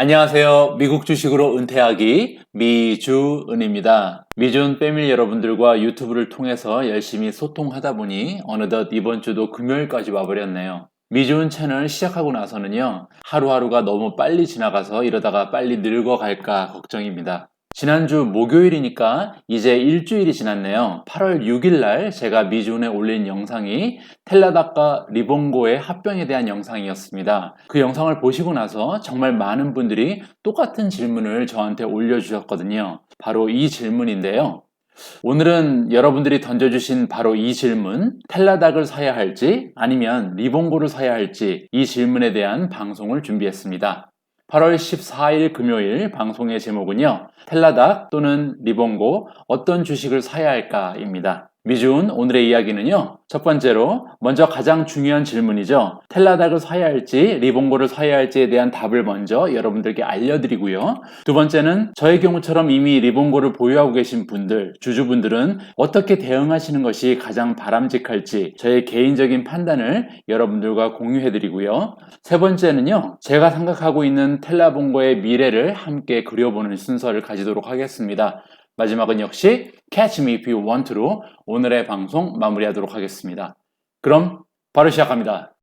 안녕하세요. 미국 주식으로 은퇴하기 미주은입니다. 미주은 패밀리 여러분들과 유튜브를 통해서 열심히 소통하다 보니 어느덧 이번 주도 금요일까지 와버렸네요. 미주은 채널 시작하고 나서는요, 하루하루가 너무 빨리 지나가서 이러다가 빨리 늙어갈까 걱정입니다. 지난주 목요일이니까 이제 일주일이 지났네요. 8월 6일 날 제가 미주은에 올린 영상이 텔라닥과 리봉고의 합병에 대한 영상이었습니다. 그 영상을 보시고 나서 정말 많은 분들이 똑같은 질문을 저한테 올려주셨거든요. 바로 이 질문인데요. 오늘은 여러분들이 던져주신 바로 이 질문, 텔라닥을 사야 할지 아니면 리봉고를 사야 할지 이 질문에 대한 방송을 준비했습니다. 8월 14일 금요일 방송의 제목은요, 텔라닥 또는 리봉고 어떤 주식을 사야 할까입니다. 미주은 오늘의 이야기는요, 첫 번째로 먼저 가장 중요한 질문이죠. 텔라닥을 사야 할지 리봉고를 사야 할지에 대한 답을 먼저 여러분들께 알려드리고요. 두 번째는 저의 경우처럼 이미 리봉고를 보유하고 계신 분들, 주주분들은 어떻게 대응하시는 것이 가장 바람직할지 저의 개인적인 판단을 여러분들과 공유해드리고요. 세 번째는요, 제가 생각하고 있는 텔라봉고의 미래를 함께 그려보는 순서를 가지도록 하겠습니다. 마지막은 역시 Catch Me If You Want To로 오늘의 방송 마무리하도록 하겠습니다. 그럼 바로 시작합니다.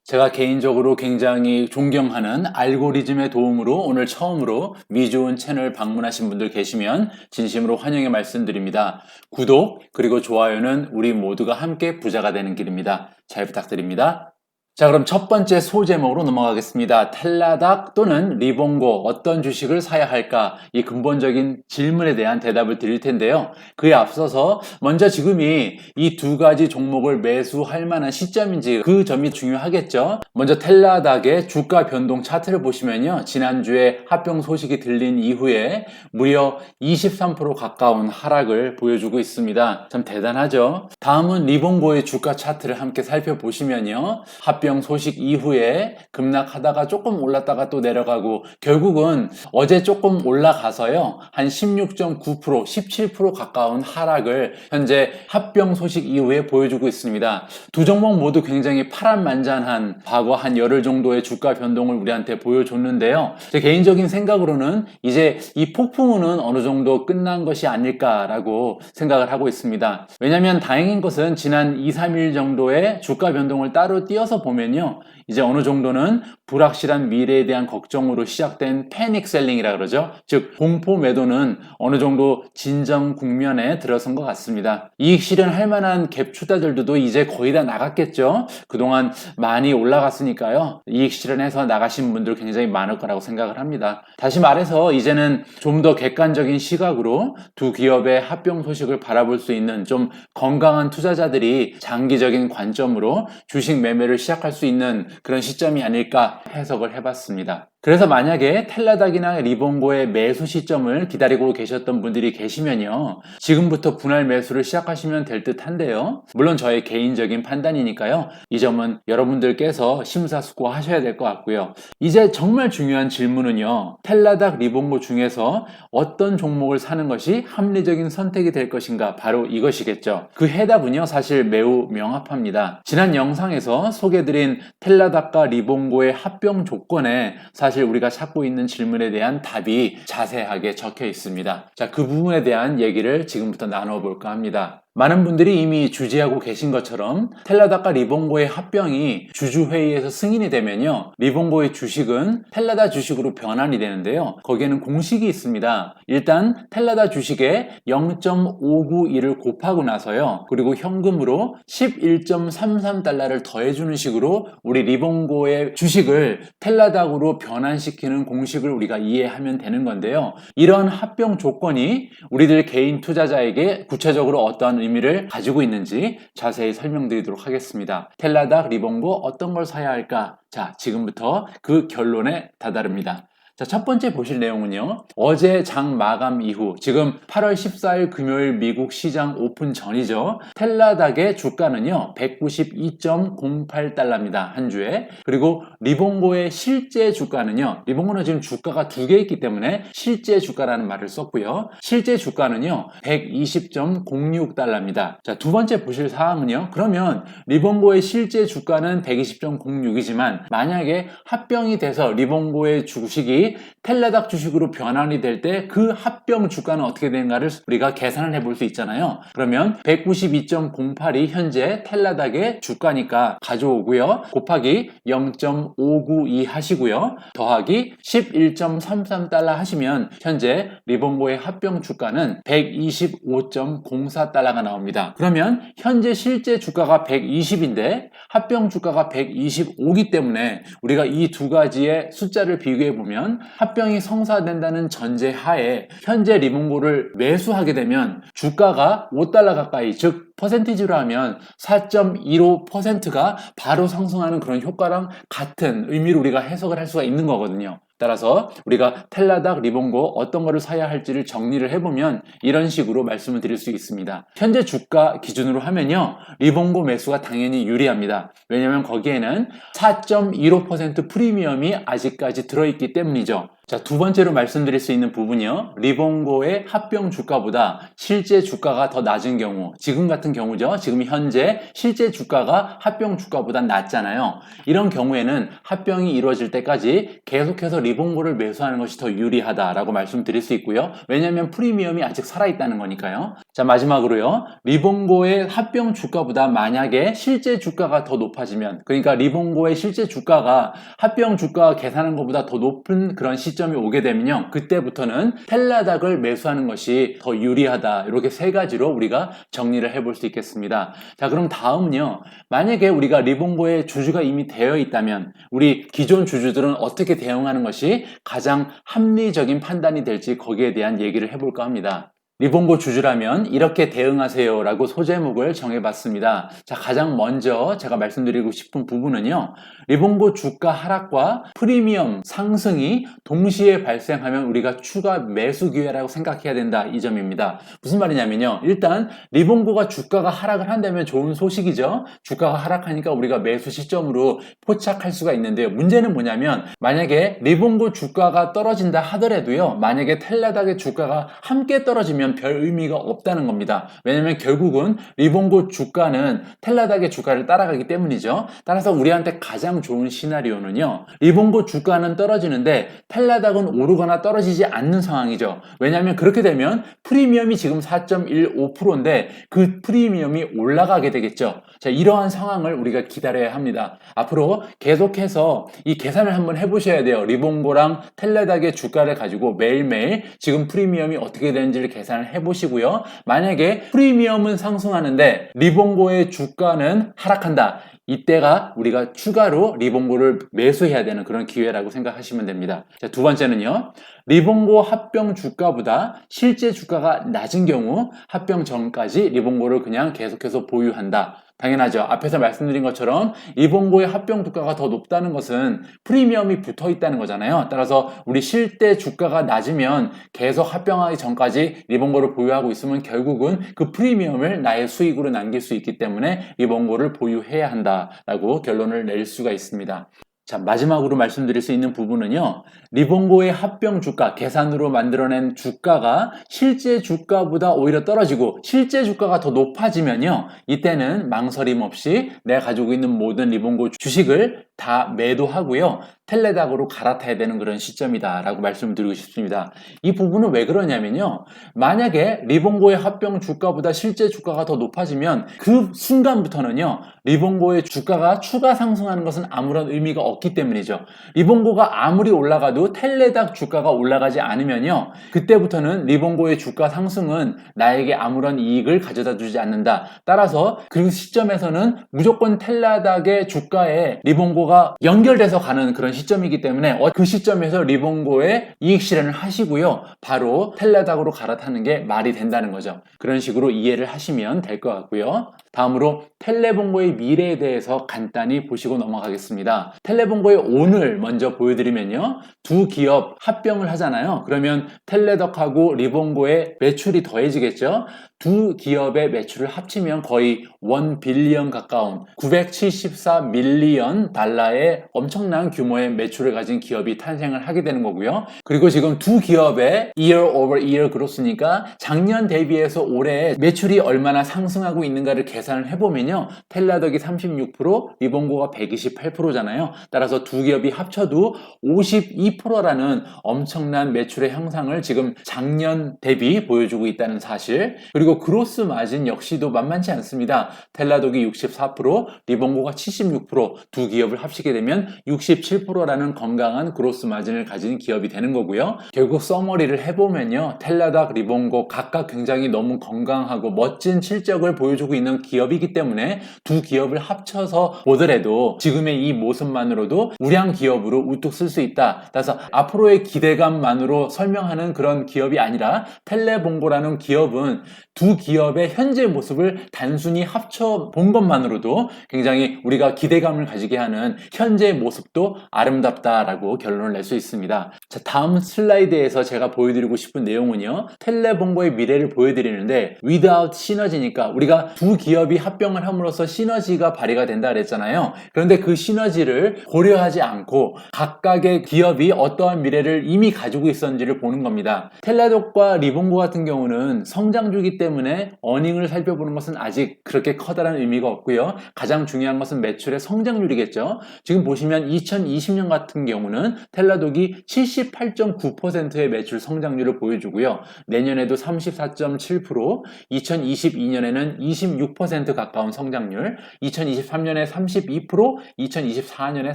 제가 개인적으로 굉장히 존경하는 알고리즘의 도움으로 오늘 처음으로 미주은 채널 방문하신 분들 계시면 진심으로 환영의 말씀드립니다. 구독 그리고 좋아요는 우리 모두가 함께 부자가 되는 길입니다. 잘 부탁드립니다. 자, 그럼 첫 번째 소제목으로 넘어가겠습니다. 텔라닥 또는 리봉고 어떤 주식을 사야 할까? 이 근본적인 질문에 대한 대답을 드릴 텐데요. 그에 앞서서 먼저 지금이 이 두 가지 종목을 매수할 만한 시점인지 그 점이 중요하겠죠. 먼저 텔라닥의 주가 변동 차트를 보시면요. 지난주에 합병 소식이 들린 이후에 무려 23% 가까운 하락을 보여주고 있습니다. 참 대단하죠? 다음은 리봉고의 주가 차트를 함께 살펴보시면요. 합병 소식 이후에 급락하다가 조금 올랐다가 또 내려가고 결국은 어제 조금 올라가서요. 한 16.9%, 17% 가까운 하락을 현재 합병 소식 이후에 보여주고 있습니다. 두 종목 모두 굉장히 파란만장한 과거 한 열흘 정도의 주가 변동을 우리한테 보여줬는데요. 제 개인적인 생각으로는 이제 이 폭풍우는 어느 정도 끝난 것이 아닐까라고 생각을 하고 있습니다. 왜냐하면 다행인 것은 지난 2, 3일 정도의 주가 변동을 따로 띄어서 보면요. 이제 어느 정도는 불확실한 미래에 대한 걱정으로 시작된 패닉 셀링이라 그러죠. 즉 공포 매도는 어느 정도 진정 국면에 들어선 것 같습니다. 이익 실현할 만한 갭 투자들도 이제 거의 다 나갔겠죠. 그동안 많이 올라갔으니까요. 이익 실현해서 나가신 분들 굉장히 많을 거라고 생각을 합니다. 다시 말해서 이제는 좀 더 객관적인 시각으로 두 기업의 합병 소식을 바라볼 수 있는 좀 건강한 투자자들이 장기적인 관점으로 주식 매매를 시작할 수 있는 그런 시점이 아닐까 해석을 해봤습니다. 그래서 만약에 텔라닥이나 리봉고의 매수 시점을 기다리고 계셨던 분들이 계시면요. 지금부터 분할 매수를 시작하시면 될 듯한데요. 물론 저의 개인적인 판단이니까요. 이 점은 여러분들께서 심사숙고하셔야 될 것 같고요. 이제 정말 중요한 질문은요. 텔라닥, 리봉고 중에서 어떤 종목을 사는 것이 합리적인 선택이 될 것인가? 바로 이것이겠죠. 그 해답은요. 사실 매우 명확합니다. 지난 영상에서 소개해드린 텔라닥과 리봉고의 합병 조건에 사실 우리가 찾고 있는 질문에 대한 답이 자세하게 적혀 있습니다. 자, 그 부분에 대한 얘기를 지금부터 나눠볼까 합니다. 많은 분들이 이미 주지하고 계신 것처럼 텔라닥과 리봉고의 합병이 주주회의에서 승인이 되면요. 리봉고의 주식은 텔라다 주식으로 변환이 되는데요. 거기에는 공식이 있습니다. 일단 텔라다 주식에 0.591을 곱하고 나서요. 그리고 현금으로 11.33달러를 더해주는 식으로 우리 리봉고의 주식을 텔라닥으로 변환시키는 공식을 우리가 이해하면 되는 건데요. 이런 합병 조건이 우리들 개인 투자자에게 구체적으로 어떤 의미를 가지고 있는지 자세히 설명드리도록 하겠습니다. 텔라닥, 리봉고 어떤 걸 사야 할까? 자, 지금부터 그 결론에 다다릅니다. 자, 첫 번째 보실 내용은요. 어제 장 마감 이후 지금 8월 14일 금요일 미국 시장 오픈 전이죠. 텔라닥의 주가는요. 192.08달러입니다. 한 주에. 그리고 리봉고의 실제 주가는요. 리봉고는 지금 주가가 두 개 있기 때문에 실제 주가라는 말을 썼고요. 실제 주가는요. 120.06달러입니다. 자, 두 번째 보실 사항은요. 그러면 리봉고의 실제 주가는 120.06이지만 만약에 합병이 돼서 리봉고의 주식이 텔라닥 주식으로 변환이 될 때 그 합병 주가는 어떻게 되는가를 우리가 계산을 해볼 수 있잖아요. 그러면 192.08이 현재 텔라닥의 주가니까 가져오고요. 곱하기 0.592 하시고요. 더하기 11.33달러 하시면 현재 리봉고의 합병 주가는 125.04달러가 나옵니다. 그러면 현재 실제 주가가 120인데 합병 주가가 125이기 때문에 우리가 이 두 가지의 숫자를 비교해 보면 합병이 성사된다는 전제 하에 현재 리봉고를 매수하게 되면 주가가 5달러 가까이, 즉 퍼센티지로 하면 4.15%가 바로 상승하는 그런 효과랑 같은 의미로 우리가 해석을 할 수가 있는 거거든요. 따라서 우리가 텔라닥, 리봉고 어떤 거를 사야 할지를 정리를 해보면 이런 식으로 말씀을 드릴 수 있습니다. 현재 주가 기준으로 하면요. 리봉고 매수가 당연히 유리합니다. 왜냐하면 거기에는 4.15% 프리미엄이 아직까지 들어있기 때문이죠. 자, 두 번째로 말씀드릴 수 있는 부분이요. 리봉고의 합병 주가보다 실제 주가가 더 낮은 경우, 지금 같은 경우죠. 지금 현재 실제 주가가 합병 주가보다 낮잖아요. 이런 경우에는 합병이 이루어질 때까지 계속해서 리봉고를 매수하는 것이 더 유리하다라고 말씀드릴 수 있고요. 왜냐하면 프리미엄이 아직 살아있다는 거니까요. 자, 마지막으로요. 리봉고의 합병 주가보다 만약에 실제 주가가 더 높아지면, 그러니까 리봉고의 실제 주가가 합병 주가 계산한 것보다 더 높은 그런 시점이 오게 되면요. 그때부터는 텔라닥을 매수하는 것이 더 유리하다. 이렇게 세 가지로 우리가 정리를 해볼 수 있겠습니다. 자, 그럼 다음은요. 만약에 우리가 리봉고의 주주가 이미 되어 있다면 우리 기존 주주들은 어떻게 대응하는 것이 가장 합리적인 판단이 될지 거기에 대한 얘기를 해볼까 합니다. 리봉고 주주라면 이렇게 대응하세요 라고 소제목을 정해봤습니다. 자, 가장 먼저 제가 말씀드리고 싶은 부분은요. 리봉고 주가 하락과 프리미엄 상승이 동시에 발생하면 우리가 추가 매수 기회라고 생각해야 된다, 이 점입니다. 무슨 말이냐면요. 일단 리봉고가 주가가 하락을 한다면 좋은 소식이죠. 주가가 하락하니까 우리가 매수 시점으로 포착할 수가 있는데요. 문제는 뭐냐면 만약에 리봉고 주가가 떨어진다 하더라도요. 만약에 텔라닥의 주가가 함께 떨어지면 별 의미가 없다는 겁니다. 왜냐하면 결국은 리봉고 주가는 텔라닥의 주가를 따라가기 때문이죠. 따라서 우리한테 가장 좋은 시나리오는요. 리봉고 주가는 떨어지는데 텔라닥은 오르거나 떨어지지 않는 상황이죠. 왜냐하면 그렇게 되면 프리미엄이 지금 4.15%인데 그 프리미엄이 올라가게 되겠죠. 자, 이러한 상황을 우리가 기다려야 합니다. 앞으로 계속해서 이 계산을 한번 해보셔야 돼요. 리봉고랑 텔라닥의 주가를 가지고 매일매일 지금 프리미엄이 어떻게 되는지를 계산을 해보시고요. 만약에 프리미엄은 상승하는데 리봉고의 주가는 하락한다. 이때가 우리가 추가로 리봉고를 매수해야 되는 그런 기회라고 생각하시면 됩니다. 자, 두 번째는요. 리봉고 합병 주가보다 실제 주가가 낮은 경우 합병 전까지 리봉고를 그냥 계속해서 보유한다. 당연하죠. 앞에서 말씀드린 것처럼 리봉고의 합병 주가가 더 높다는 것은 프리미엄이 붙어 있다는 거잖아요. 따라서 우리 실제 주가가 낮으면 계속 합병하기 전까지 리봉고를 보유하고 있으면 결국은 그 프리미엄을 나의 수익으로 남길 수 있기 때문에 리봉고를 보유해야 한다라고 결론을 낼 수가 있습니다. 자, 마지막으로 말씀드릴 수 있는 부분은요. 리봉고의 합병 주가, 계산으로 만들어낸 주가가 실제 주가보다 오히려 떨어지고 실제 주가가 더 높아지면요. 이때는 망설임 없이 내가 가지고 있는 모든 리봉고 주식을 다 매도하고요. 텔레닥으로 갈아타야 되는 그런 시점이다 라고 말씀을 드리고 싶습니다. 이 부분은 왜 그러냐면요. 만약에 리봉고의 합병 주가보다 실제 주가가 더 높아지면 그 순간부터는요. 리봉고의 주가가 추가 상승하는 것은 아무런 의미가 없기 때문이죠. 리봉고가 아무리 올라가도 텔레닥 주가가 올라가지 않으면요. 그때부터는 리봉고의 주가 상승은 나에게 아무런 이익을 가져다 주지 않는다. 따라서 그 시점에서는 무조건 텔레닥의 주가에 리봉고가 연결돼서 가는 그런 시점이기 때문에 그 시점에서 리봉고의 이익 실현을 하시고요. 바로 텔레닥으로 갈아타는 게 말이 된다는 거죠. 그런 식으로 이해를 하시면 될 것 같고요. 다음으로 텔레봉고의 미래에 대해서 간단히 보시고 넘어가겠습니다. 텔레봉고의 오늘 먼저 보여드리면요. 두 기업 합병을 하잖아요. 그러면 텔레덕하고 리봉고의 매출이 더해지겠죠. 두 기업의 매출을 합치면 거의 1 빌리언 가까운 974 밀리언 달러의 엄청난 규모의 매출을 가진 기업이 탄생을 하게 되는 거고요. 그리고 지금 두 기업의 year over year 그로스니까 작년 대비해서 올해 매출이 얼마나 상승하고 있는가를 계산을 해보면요. 텔라덕이 36%, 리봉고가 128%잖아요. 따라서 두 기업이 합쳐도 52%라는 엄청난 매출의 향상을 지금 작년 대비 보여주고 있다는 사실. 그리고 그로스 마진 역시도 만만치 않습니다. 텔라독이 64%, 리봉고가 76%, 두 기업을 합치게 되면 67%라는 건강한 그로스 마진을 가진 기업이 되는 거고요. 결국 서머리를 해보면요. 텔라독, 리봉고 각각 굉장히 너무 건강하고 멋진 실적을 보여주고 있는 기업이기 때문에 두 기업을 합쳐서 보더라도 지금의 이 모습만으로도 우량 기업으로 우뚝 쓸 수 있다. 따라서 앞으로의 기대감만으로 설명하는 그런 기업이 아니라 텔레봉고라는 기업은 두 기업의 현재 모습을 단순히 합쳐 본 것만으로도 굉장히 우리가 기대감을 가지게 하는 현재 모습도 아름답다라고 결론을 낼 수 있습니다. 자, 다음 슬라이드에서 제가 보여드리고 싶은 내용은요. 텔레봉고의 미래를 보여드리는데 without 시너지니까 우리가 두 기업이 합병을 함으로써 시너지가 발휘가 된다 그랬잖아요. 그런데 그 시너지를 고려하지 않고 각각의 기업이 어떠한 미래를 이미 가지고 있었는지를 보는 겁니다. 텔레독과 리봉고 같은 경우는 성장주기 때문에 어닝을 살펴보는 것은 아직 그렇게 커다란 의미가 없고요. 가장 중요한 것은 매출의 성장률이겠죠. 지금 보시면 2020년 같은 경우는 텔라독이 78.9%의 매출 성장률을 보여주고요. 내년에도 34.7%, 2022년에는 26% 가까운 성장률, 2023년에 32%, 2024년에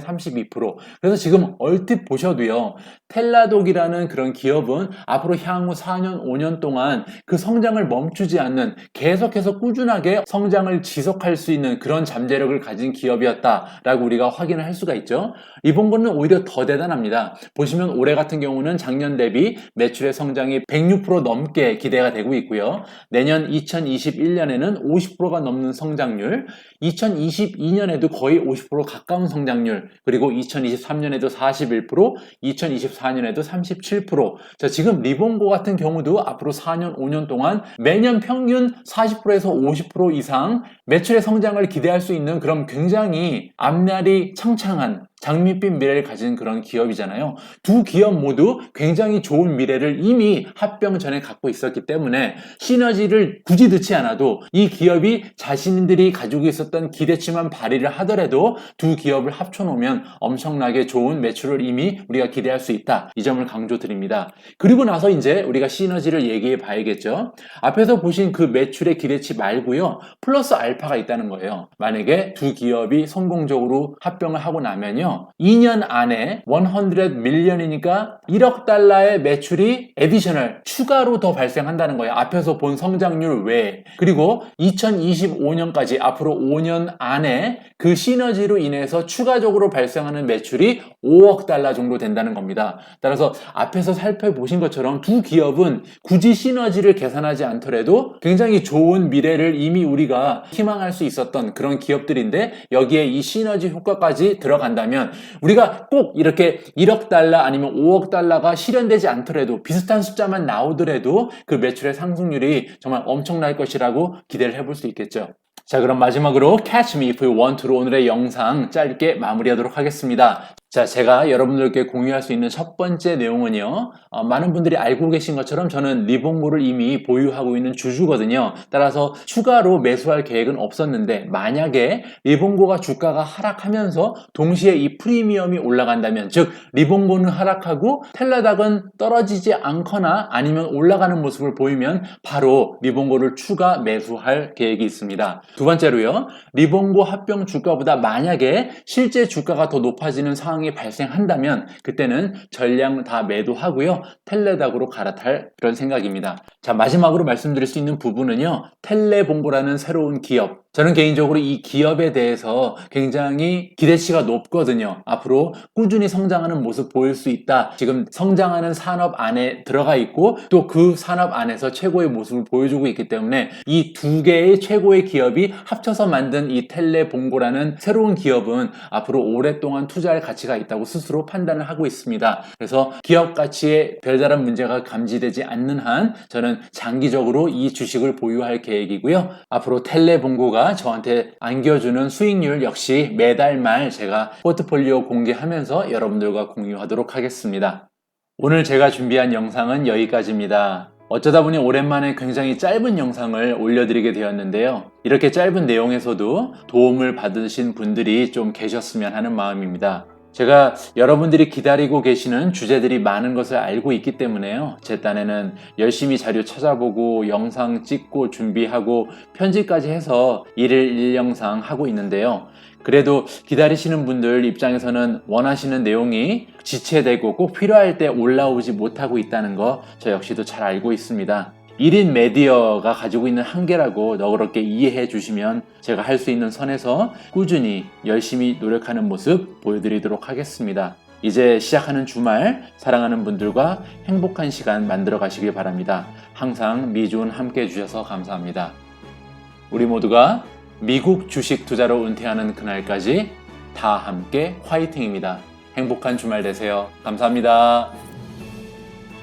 32%. 그래서 지금 얼핏 보셔도요. 텔라독이라는 그런 기업은 앞으로 향후 4년, 5년 동안 그 성장을 멈추지 않는 계속해서 꾸준하게 성장을 지속할 수 있는 그런 잠재력을 가진 기업이었다라고 우리가 확인을 할 수가 있죠. 리봉고는 오히려 더 대단합니다. 보시면 올해 같은 경우는 작년 대비 매출의 성장이 106% 넘게 기대가 되고 있고요. 내년 2021년에는 50%가 넘는 성장률, 2022년에도 거의 50% 가까운 성장률, 그리고 2023년에도 41%, 2024년에도 37%. 자, 지금 리봉고 같은 경우도 앞으로 4년, 5년 동안 매년 평균 40%에서 50% 이상 매출의 성장을 기대할 수 있는 그런 굉장히 앞날이 창창한 장밋빛 미래를 가진 그런 기업이잖아요. 두 기업 모두 굉장히 좋은 미래를 이미 합병 전에 갖고 있었기 때문에 시너지를 굳이 넣지 않아도 이 기업이 자신들이 가지고 있었던 기대치만 발휘를 하더라도 두 기업을 합쳐놓으면 엄청나게 좋은 매출을 이미 우리가 기대할 수 있다. 이 점을 강조드립니다. 그리고 나서 이제 우리가 시너지를 얘기해 봐야겠죠. 앞에서 보신 그 매출의 기대치 말고요. 플러스 알파가 있다는 거예요. 만약에 두 기업이 성공적으로 합병을 하고 나면요. 2년 안에 100 밀리언이니까 1억 달러의 매출이 에디셔널 추가로 더 발생한다는 거예요. 앞에서 본 성장률 외에. 그리고 2025년까지 앞으로 5년 안에 그 시너지로 인해서 추가적으로 발생하는 매출이 5억 달러 정도 된다는 겁니다. 따라서 앞에서 살펴보신 것처럼 두 기업은 굳이 시너지를 계산하지 않더라도 굉장히 좋은 미래를 이미 우리가 희망할 수 있었던 그런 기업들인데 여기에 이 시너지 효과까지 들어간다면 우리가 꼭 이렇게 1억 달러 아니면 5억 달러가 실현되지 않더라도 비슷한 숫자만 나오더라도 그 매출의 상승률이 정말 엄청날 것이라고 기대를 해볼 수 있겠죠. 자, 그럼 마지막으로 Catch Me If You Want To로 오늘의 영상 짧게 마무리하도록 하겠습니다. 자, 제가 여러분들께 공유할 수 있는 첫 번째 내용은요. 많은 분들이 알고 계신 것처럼 저는 리봉고를 이미 보유하고 있는 주주거든요. 따라서 추가로 매수할 계획은 없었는데 만약에 리봉고가 주가가 하락하면서 동시에 이 프리미엄이 올라간다면 즉 리봉고는 하락하고 텔라닥은 떨어지지 않거나 아니면 올라가는 모습을 보이면 바로 리봉고를 추가 매수할 계획이 있습니다. 두 번째로요. 리봉고 합병 주가보다 만약에 실제 주가가 더 높아지는 상황이 상황이 발생한다면 그때는 전량 다 매도하고요. 텔레닥으로 갈아탈 그런 생각입니다. 자, 마지막으로 말씀드릴 수 있는 부분은요. 텔레봉고라는 새로운 기업. 저는 개인적으로 이 기업에 대해서 굉장히 기대치가 높거든요. 앞으로 꾸준히 성장하는 모습 보일 수 있다. 지금 성장하는 산업 안에 들어가 있고 또 그 산업 안에서 최고의 모습을 보여주고 있기 때문에 이 두 개의 최고의 기업이 합쳐서 만든 이 텔레봉고라는 새로운 기업은 앞으로 오랫동안 투자할 가치가 있다고 스스로 판단을 하고 있습니다. 그래서 기업 가치에 별다른 문제가 감지되지 않는 한 저는 장기적으로 이 주식을 보유할 계획이고요. 앞으로 텔레봉고가 저한테 안겨주는 수익률 역시 매달 말 제가 포트폴리오 공개하면서 여러분들과 공유하도록 하겠습니다. 오늘 제가 준비한 영상은 여기까지입니다. 어쩌다 보니 오랜만에 굉장히 짧은 영상을 올려드리게 되었는데요. 이렇게 짧은 내용에서도 도움을 받으신 분들이 좀 계셨으면 하는 마음입니다. 제가 여러분들이 기다리고 계시는 주제들이 많은 것을 알고 있기 때문에요. 제 딴에는 열심히 자료 찾아보고 영상 찍고 준비하고 편집까지 해서 일일 1영상 하고 있는데요. 그래도 기다리시는 분들 입장에서는 원하시는 내용이 지체되고 꼭 필요할 때 올라오지 못하고 있다는 거 저 역시도 잘 알고 있습니다. 1인 메디어가 가지고 있는 한계라고 너그럽게 이해해 주시면 제가 할 수 있는 선에서 꾸준히 열심히 노력하는 모습 보여드리도록 하겠습니다. 이제 시작하는 주말 사랑하는 분들과 행복한 시간 만들어 가시길 바랍니다. 항상 미주은 함께 해주셔서 감사합니다. 우리 모두가 미국 주식 투자로 은퇴하는 그날까지 다 함께 화이팅입니다. 행복한 주말 되세요. 감사합니다.